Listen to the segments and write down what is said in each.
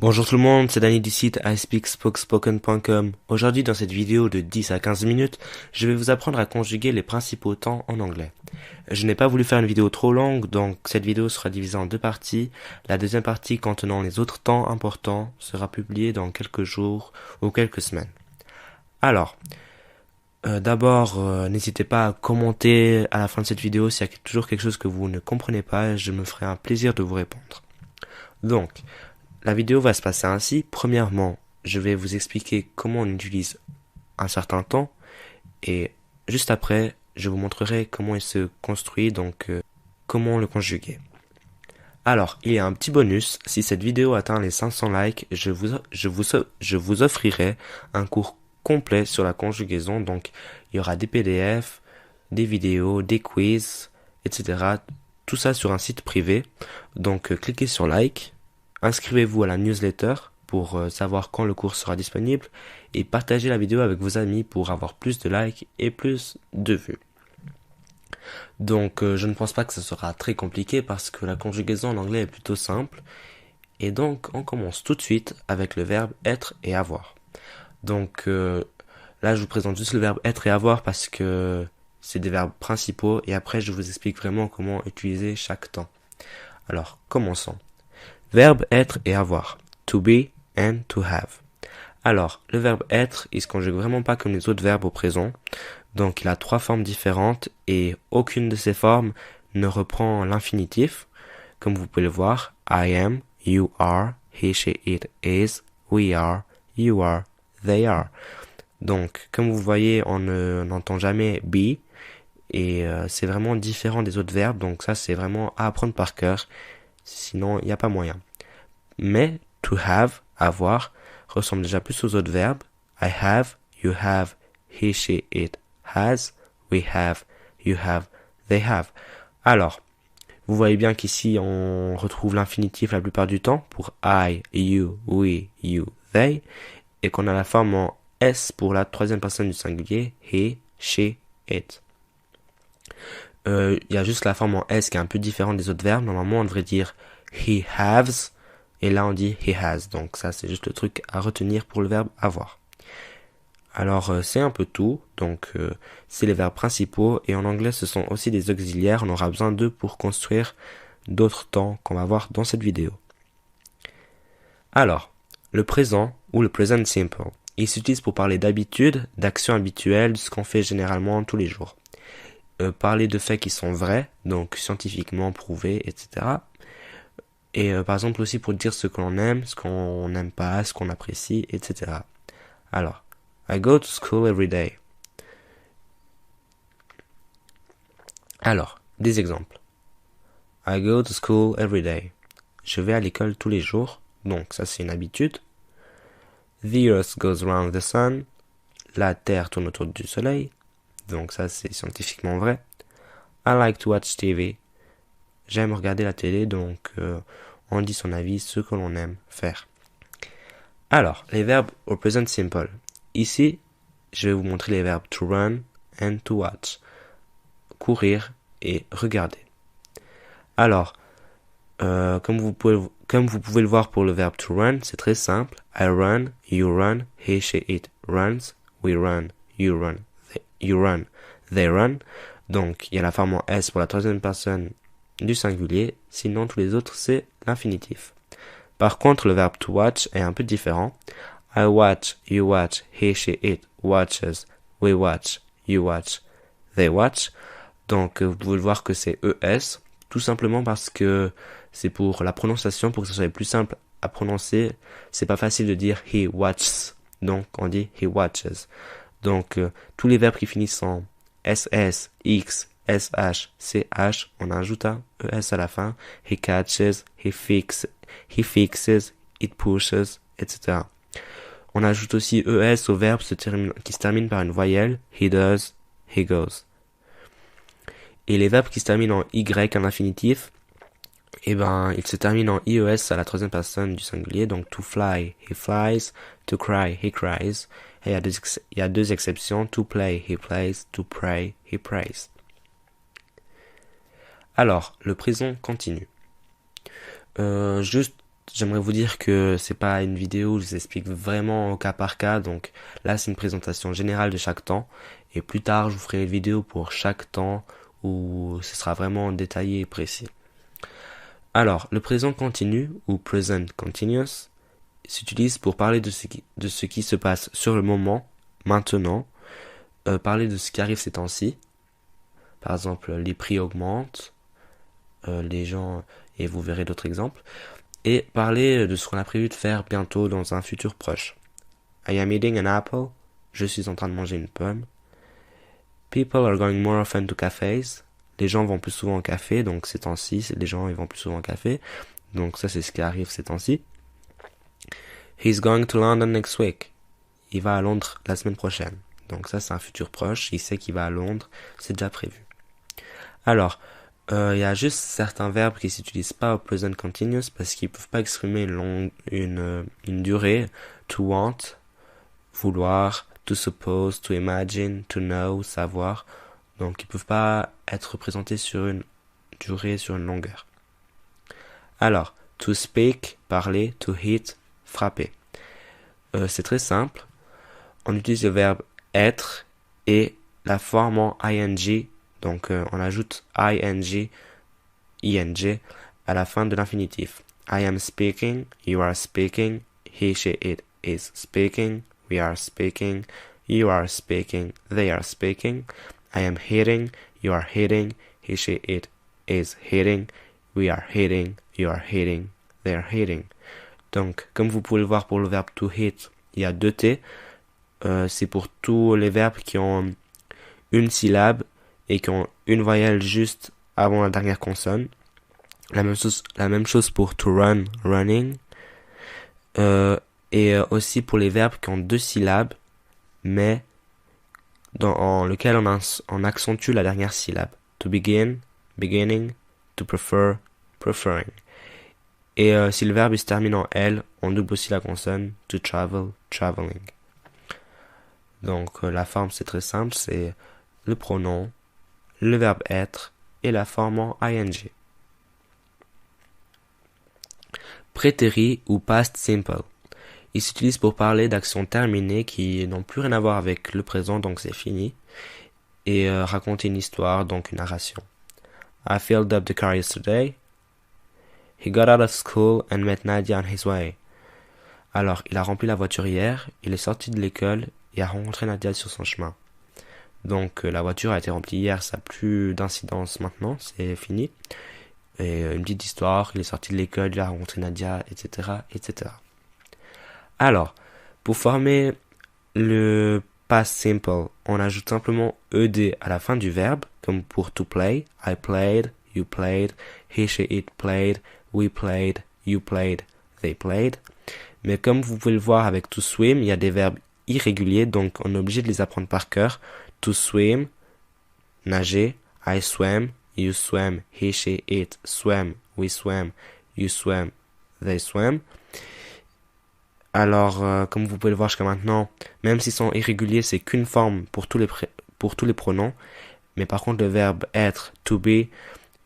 Bonjour tout le monde, c'est Danny du site ispeakspokespoken.com. Aujourd'hui, dans cette vidéo de 10 à 15 minutes, je vais vous apprendre à conjuguer les principaux temps en anglais. Je n'ai pas voulu faire une vidéo trop longue, donc cette vidéo sera divisée en deux parties. La deuxième partie contenant les autres temps importants sera publiée dans quelques jours ou quelques semaines. Alors, d'abord, n'hésitez pas à commenter à la fin de cette vidéo s'il y a toujours quelque chose que vous ne comprenez pas, je me ferai un plaisir de vous répondre. Donc, la vidéo va se passer ainsi. Premièrement, je vais vous expliquer comment on utilise un certain temps et juste après, je vous montrerai comment il se construit, donc comment le conjuguer. Alors, il y a un petit bonus. Si cette vidéo atteint les 500 likes, je vous offrirai un cours complet sur la conjugaison. Donc, il y aura des PDF, des vidéos, des quiz, etc. Tout ça sur un site privé. Donc, cliquez sur like. Inscrivez-vous à la newsletter pour savoir quand le cours sera disponible et partagez la vidéo avec vos amis pour avoir plus de likes et plus de vues. Donc je ne pense pas que ce sera très compliqué parce que la conjugaison en anglais est plutôt simple. Et donc on commence tout de suite avec le verbe être et avoir. Donc là je vous présente juste le verbe être et avoir parce que c'est des verbes principaux et après je vous explique vraiment comment utiliser chaque temps. Alors commençons. Verbe être et avoir. To be and to have. Alors, le verbe être, il se conjugue vraiment pas comme les autres verbes au présent. Donc, il a trois formes différentes et aucune de ces formes ne reprend l'infinitif. Comme vous pouvez le voir, I am, you are, he, she, it is, we are, you are, they are. Donc, comme vous voyez, on n'entend jamais be et c'est vraiment différent des autres verbes. Donc, ça, c'est vraiment à apprendre par cœur. Sinon, il n'y a pas moyen. Mais to have, avoir, ressemble déjà plus aux autres verbes. I have, you have, he, she, it has, we have, you have, they have. Alors, vous voyez bien qu'ici on retrouve l'infinitif la plupart du temps pour I, you, we, you, they, et qu'on a la forme en S pour la troisième personne du singulier, he, she, it. Il y a juste la forme en S qui est un peu différente des autres verbes. Normalement, on devrait dire he has, et là on dit he has. Donc ça, c'est juste le truc à retenir pour le verbe avoir. Alors c'est un peu tout. Donc c'est les verbes principaux. Et en anglais, ce sont aussi des auxiliaires. On aura besoin d'eux pour construire d'autres temps qu'on va voir dans cette vidéo. Alors, le présent ou le present simple. Il s'utilise pour parler d'habitude, d'actions habituelles, de ce qu'on fait généralement tous les jours. Parler de faits qui sont vrais, donc scientifiquement prouvés, etc. Et par exemple aussi pour dire ce que l'on aime, ce qu'on n'aime pas, ce qu'on apprécie, etc. Alors, I go to school every day. Alors, des exemples. I go to school every day. Je vais à l'école tous les jours, donc ça c'est une habitude. The earth goes around the sun. La terre tourne autour du soleil. Donc ça c'est scientifiquement vrai. I like to watch TV. J'aime regarder la télé, donc on dit son avis, ce que l'on aime faire. Alors, les verbes au present simple. Ici, je vais vous montrer les verbes to run and to watch. Courir et regarder. Alors, comme vous pouvez le voir pour le verbe to run, c'est très simple. I run, you run, he, she, it runs, we run, you run, they run. Donc, il y a la forme en S pour la troisième personne du singulier, sinon tous les autres c'est l'infinitif. Par contre, le verbe to watch est un peu différent. I watch, you watch, he, she, it watches, we watch, you watch, they watch. Donc, vous pouvez voir que c'est ES, tout simplement parce que c'est pour la prononciation, pour que ce soit plus simple à prononcer. C'est pas facile de dire he watches, donc on dit he watches. Donc, tous les verbes qui finissent en SS, X, SH, CH, on ajoute un ES à la fin. He catches, he fixes, it pushes, etc. On ajoute aussi ES au verbe qui se termine par une voyelle. He does, he goes. Et les verbes qui se terminent en Y en infinitif, ils se terminent en IES à la troisième personne du singulier. Donc to fly, he flies. To cry, he cries. Et il y a deux exceptions. To play, he plays. To pray, he prays. Alors, le présent continu. Juste j'aimerais vous dire que c'est pas une vidéo où je vous explique vraiment au cas par cas, donc là c'est une présentation générale de chaque temps, et plus tard je vous ferai une vidéo pour chaque temps où ce sera vraiment détaillé et précis. Alors, le présent continu ou present continuous s'utilise pour parler de ce qui se passe sur le moment, maintenant, parler de ce qui arrive ces temps-ci. Par exemple, les prix augmentent, les gens, et vous verrez d'autres exemples. Et parler de ce qu'on a prévu de faire bientôt dans un futur proche. I am eating an apple. Je suis en train de manger une pomme. People are going more often to cafes. Les gens vont plus souvent au café, donc ces temps-ci, les gens ils vont plus souvent au café. Donc ça c'est ce qui arrive ces temps-ci. He's going to London next week. Il va à Londres la semaine prochaine. Donc ça c'est un futur proche, il sait qu'il va à Londres, c'est déjà prévu. Alors, il y a juste certains verbes qui s'utilisent pas au present continuous parce qu'ils peuvent pas exprimer une durée. To want, vouloir, to suppose, to imagine, to know, savoir. Donc ils peuvent pas être représentés sur une durée, sur une longueur. Alors, to speak, parler, to hit, frapper. C'est très simple. On utilise le verbe être et la forme en ing. Donc on ajoute ing, ing à la fin de l'infinitif. I am speaking, you are speaking, he, she, it is speaking, we are speaking, you are speaking, they are speaking. I am hitting, you are hitting, he, she, it is hitting, we are hitting, you are hitting, they are hitting. Donc, comme vous pouvez le voir pour le verbe to hit, il y a 2 T. C'est pour tous les verbes qui ont une syllabe et qui ont une voyelle juste avant la dernière consonne. La même chose pour to run, running. Et aussi pour les verbes qui ont 2 syllabes, mais dans lequel on accentue la dernière syllabe. To begin, beginning, to prefer, preferring. Et si le verbe se termine en L, on double aussi la consonne. To travel, traveling. Donc la forme c'est très simple, c'est le pronom, le verbe être et la forme en ing. Prétérit ou past simple. Il s'utilise pour parler d'actions terminées qui n'ont plus rien à voir avec le présent, donc c'est fini, et raconter une histoire, donc une narration. I filled up the car yesterday. He got out of school and met Nadia on his way. Alors, il a rempli la voiture hier, il est sorti de l'école et a rencontré Nadia sur son chemin. Donc la voiture a été remplie hier, ça n'a plus d'incidence maintenant, c'est fini. Et une petite histoire, il est sorti de l'école, il a rencontré Nadia, etc., etc. Alors, pour former le past simple, on ajoute simplement ed à la fin du verbe, comme pour to play, I played, you played, he, she, it played, we played, you played, they played. Mais comme vous pouvez le voir avec to swim, il y a des verbes irréguliers, donc on est obligé de les apprendre par cœur. To swim, nager, I swam, you swam, he, she, it swam, we swam, you swam, they swam. Alors, comme vous pouvez le voir jusqu'à maintenant, même s'ils sont irréguliers, c'est qu'une forme pour tous les pronoms. Mais par contre, le verbe être, to be,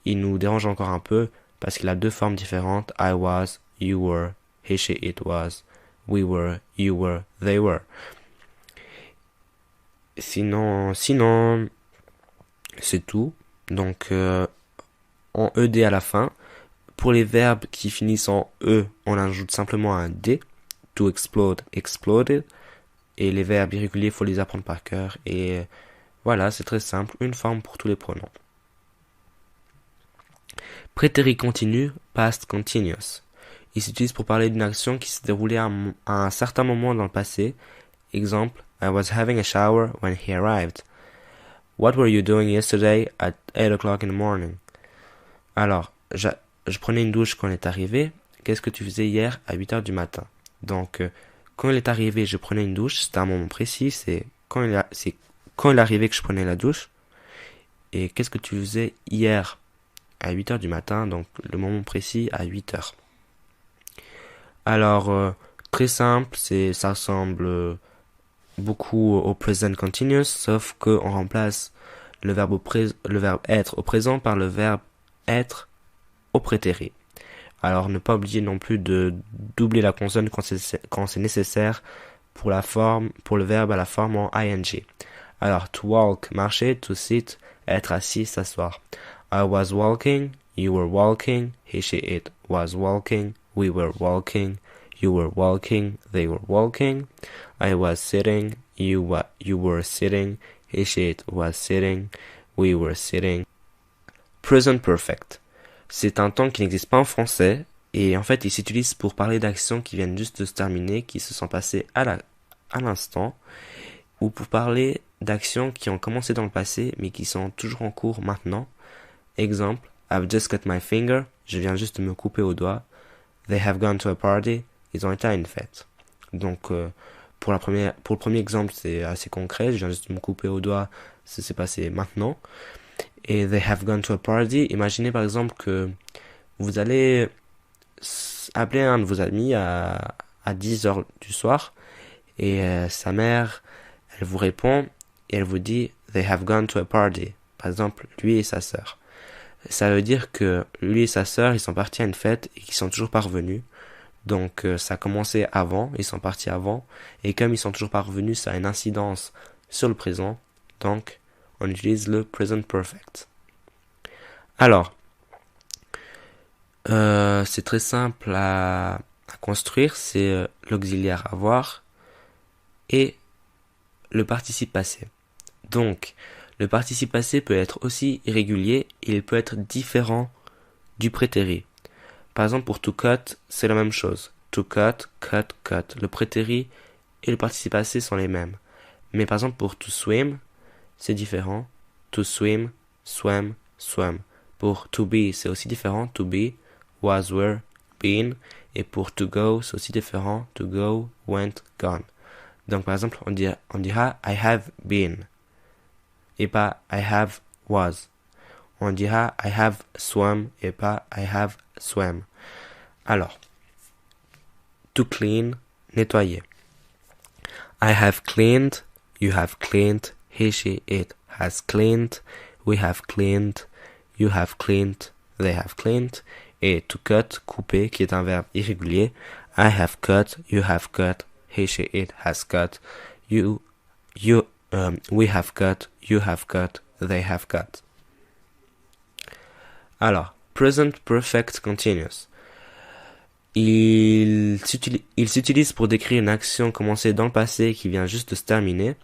il nous dérange encore un peu parce qu'il a 2 formes différentes. I was, you were, he, she, it was, we were, you were, they were. Sinon, c'est tout. Donc, en ed à la fin. Pour les verbes qui finissent en e, on ajoute simplement un d. To explode, exploded. Et les verbes irréguliers, il faut les apprendre par cœur. Et voilà, c'est très simple. Une forme pour tous les pronoms. Prétérit continu, past continuous. Il s'utilise pour parler d'une action qui s'est déroulée à un certain moment dans le passé. Exemple, I was having a shower when he arrived. What were you doing yesterday at 8 o'clock in the morning? Alors, je prenais une douche quand il est arrivé. Qu'est-ce que tu faisais hier à 8 heures du matin? Donc, quand il est arrivé, je prenais une douche. C'était un moment précis. C'est quand il est arrivé que je prenais la douche. Et qu'est-ce que tu faisais hier à 8 heures du matin? Donc, le moment précis à 8 heures. Alors, très simple. Ça ressemble beaucoup au present continuous, sauf qu'on remplace le verbe être au présent par le verbe être au prétérit. Alors ne pas oublier non plus de doubler la consonne quand c'est nécessaire pour pour le verbe à la forme en ing. Alors to walk, marcher, to sit, être assis, s'asseoir. I was walking, you were walking, he, she, it was walking, we were walking, you were walking, they were walking. I was sitting, you were sitting, he, she, it was sitting, we were sitting. Present perfect. C'est un temps qui n'existe pas en français et en fait il s'utilise pour parler d'actions qui viennent juste de se terminer, qui se sont passées à l'instant, ou pour parler d'actions qui ont commencé dans le passé mais qui sont toujours en cours maintenant. Exemple, I've just cut my finger, je viens juste de me couper au doigt. They have gone to a party, ils ont été à une fête. Donc pour le premier exemple c'est assez concret, je viens juste de me couper au doigt, ça s'est passé maintenant. Et they have gone to a party, imaginez par exemple que vous allez appeler un de vos amis à 10h du soir et sa mère, elle vous répond et elle vous dit they have gone to a party. Par exemple, lui et sa sœur. Ça veut dire que lui et sa sœur, ils sont partis à une fête et qu'ils sont toujours pas revenus. Donc ça a commencé avant, ils sont partis avant. Et comme ils sont toujours pas revenus, ça a une incidence sur le présent. Donc on utilise le present perfect. Alors, c'est très simple à construire, c'est l'auxiliaire avoir et le participe passé. Donc, le participe passé peut être aussi irrégulier et il peut être différent du prétérit. Par exemple, pour to cut, c'est la même chose. To cut, cut, cut. Le prétérit et le participe passé sont les mêmes. Mais par exemple, pour to swim, c'est différent. To swim, swam, swam. Pour to be, c'est aussi différent. To be, was, were, been. Et pour to go, c'est aussi différent. To go, went, gone. Donc par exemple, on dira I have been. Et pas I have was. On dira I have swum et pas I have swam. Alors, to clean, nettoyer. I have cleaned, you have cleaned, he, she, it has cleaned, we have cleaned, you have cleaned, they have cleaned. Et to cut, couper, qui est un verbe irrégulier. I have cut, you have cut, he, she, it has cut, we have cut, you have cut, they have cut. Alors, present perfect continuous. Il s'utilise pour décrire une action commencée dans le passé qui vient juste de se terminer.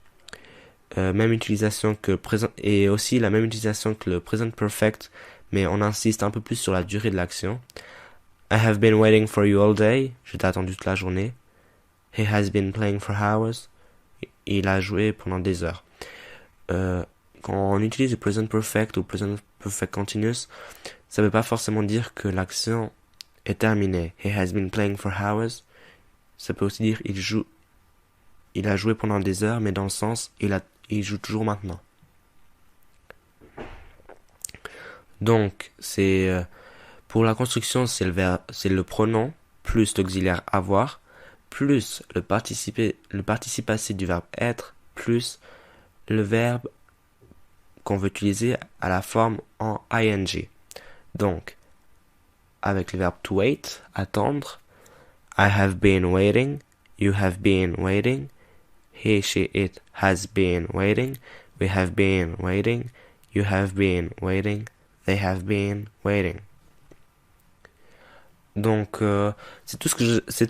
Même utilisation que et aussi la même utilisation que le present perfect, mais on insiste un peu plus sur la durée de l'action. I have been waiting for you all day. Je t'ai attendu toute la journée. He has been playing for hours. Il a joué pendant des heures. Quand on utilise le present perfect ou present perfect continuous, ça veut pas forcément dire que l'action est terminée. He has been playing for hours. Ça peut aussi dire il a joué pendant des heures, mais dans le sens il joue toujours maintenant. Donc c'est pour la construction, c'est le pronom plus l'auxiliaire avoir plus le participe passé du verbe être plus le verbe qu'on veut utiliser à la forme en ing. Donc, avec le verbe to wait, attendre, I have been waiting, you have been waiting, he, she, it has been waiting, we have been waiting, you have been waiting, they have been waiting. Donc, c'est tout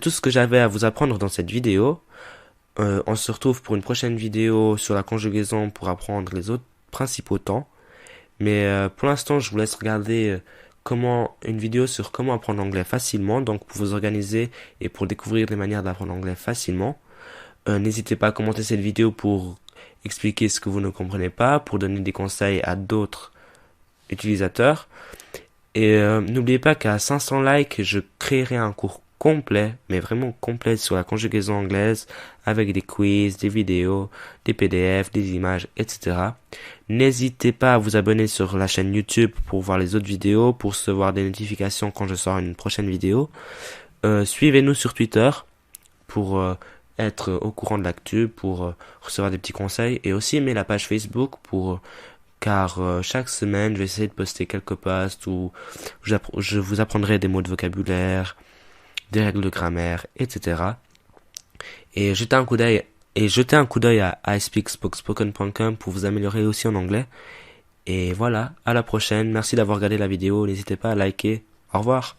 ce que j'avais à vous apprendre dans cette vidéo. On se retrouve pour une prochaine vidéo sur la conjugaison pour apprendre les autres principaux temps. Mais pour l'instant, je vous laisse regarder une vidéo sur comment apprendre l'anglais facilement. Donc, pour vous organiser et pour découvrir des manières d'apprendre l'anglais facilement. N'hésitez pas à commenter cette vidéo pour expliquer ce que vous ne comprenez pas, pour donner des conseils à d'autres utilisateurs. Et n'oubliez pas qu'à 500 likes, je créerai un cours complet, mais vraiment complet sur la conjugaison anglaise, avec des quiz, des vidéos, des PDF, des images, etc. N'hésitez pas à vous abonner sur la chaîne YouTube pour voir les autres vidéos, pour recevoir des notifications quand je sors une prochaine vidéo. Suivez-nous sur Twitter pour être au courant de l'actu, pour recevoir des petits conseils, et aussi aimez la page Facebook pour car chaque semaine je vais essayer de poster quelques posts où je vous apprendrai des mots de vocabulaire, des règles de grammaire, etc. Et jetez un coup d'œil à ispeakspoken.com pour vous améliorer aussi en anglais. Et voilà, à la prochaine, merci d'avoir regardé la vidéo, n'hésitez pas à liker, au revoir.